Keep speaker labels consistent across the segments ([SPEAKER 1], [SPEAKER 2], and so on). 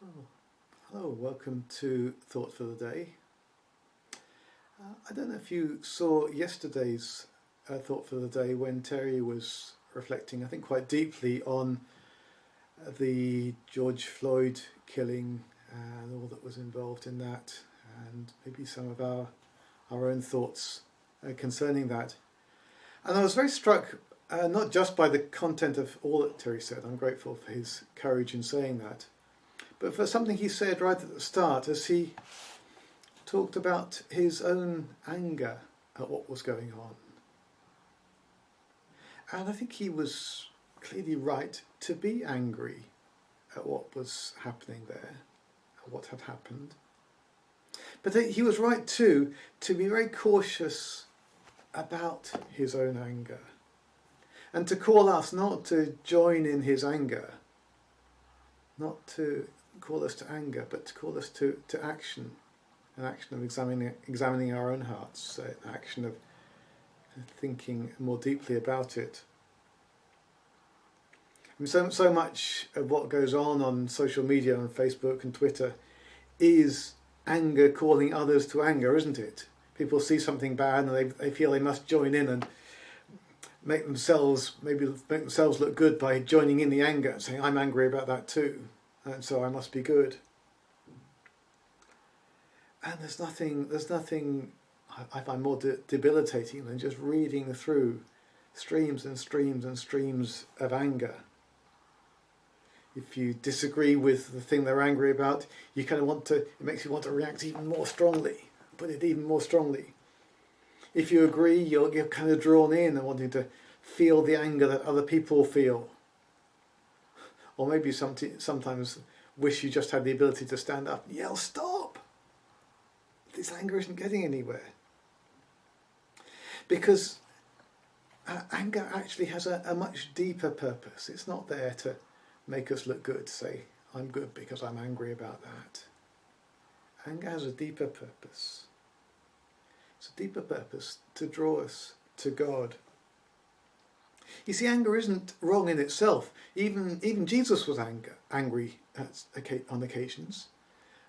[SPEAKER 1] Oh, hello, welcome to Thought for the Day. I don't know if you saw yesterday's Thought for the Day when Terry was reflecting, I think quite deeply, on the George Floyd killing and all that was involved in that, and maybe some of our own thoughts concerning that. And I was very struck not just by the content of all that Terry said, I'm grateful for his courage in saying that, but for something he said right at the start as he talked about his own anger at what was going on. And I think he was clearly right to be angry at what was happening there, at what had happened. But he was right too to be very cautious about his own anger and to call us not to join in his anger, not to call us to anger, but to call us to action, an action of examining our own hearts, an action of thinking more deeply about it. I mean, so much of what goes on social media, on Facebook and Twitter, is anger calling others to anger, isn't it? People see something bad and they feel they must join in and make themselves look good by joining in the anger and saying, I'm angry about that too, and so I must be good. And there's nothing I find more debilitating than just reading through streams and streams and streams of anger. If you disagree with the thing they're angry about, it makes you want to react even more strongly, put it even more strongly. If you agree, you're kind of drawn in and wanting to feel the anger that other people feel. Or maybe sometimes wish you just had the ability to stand up and yell, stop! This anger isn't getting anywhere. Because anger actually has a much deeper purpose. It's not there to make us look good, say, I'm good because I'm angry about that. Anger has a deeper purpose. It's a deeper purpose to draw us to God. You see, anger isn't wrong in itself. Even Jesus was angry on occasions.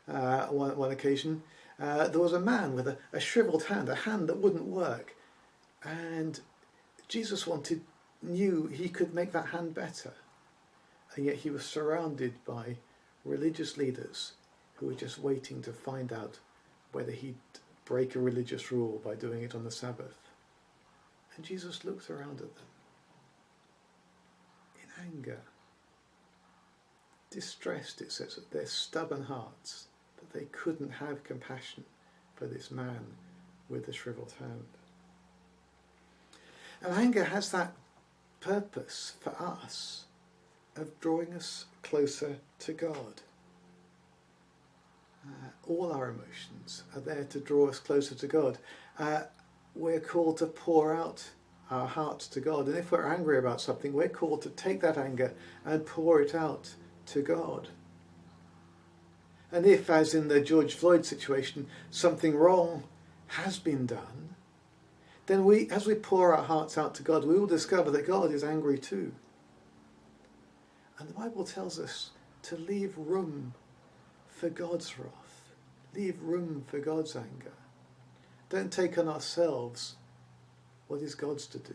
[SPEAKER 1] One occasion, there was a man with a shriveled hand, a hand that wouldn't work. And Jesus knew he could make that hand better. And yet he was surrounded by religious leaders who were just waiting to find out whether he'd break a religious rule by doing it on the Sabbath. And Jesus looked around at them in anger, distressed, it says, at their stubborn hearts, that they couldn't have compassion for this man with the shriveled hand. And anger has that purpose for us of drawing us closer to God. All our emotions are there to draw us closer to God. We're called to pour out our hearts to God. And if we're angry about something, we're called to take that anger and pour it out to God. And if, as in the George Floyd situation, something wrong has been done, then as we pour our hearts out to God, we will discover that God is angry too. And the Bible tells us to leave room for God's wrath. Leave room for God's anger. Don't take on ourselves what is God's to do.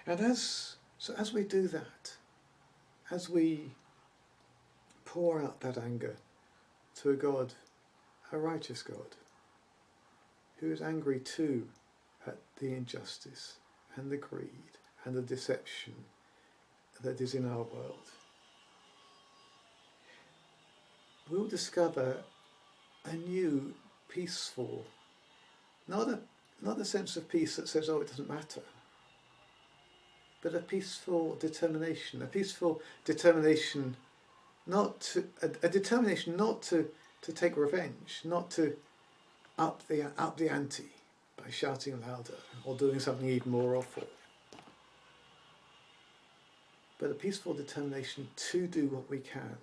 [SPEAKER 1] And as we do that, as we pour out that anger to a God, a righteous God, who is angry too at the injustice and the greed and the deception that is in our world, we'll discover a new peaceful, not a sense of peace that says, oh, it doesn't matter, but a peaceful determination not to take revenge, not to up the ante by shouting louder or doing something even more awful, but a peaceful determination to do what we can.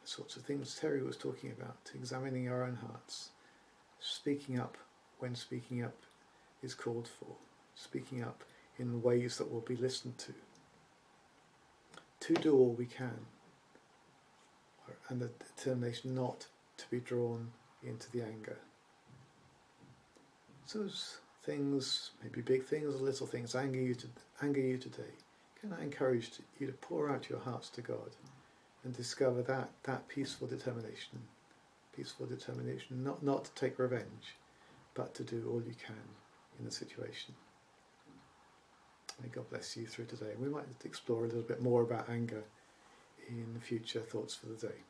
[SPEAKER 1] The sorts of things Terry was talking about, examining our own hearts, speaking up when speaking up is called for, speaking up in ways that will be listened to do all we can. and the determination not to be drawn into the anger. So those things, maybe big things or little things, anger you today. Can I encourage you to pour out your hearts to God and discover that peaceful determination, not to take revenge, but to do all you can in the situation. May God bless you through today. We might explore a little bit more about anger in future thoughts for the day.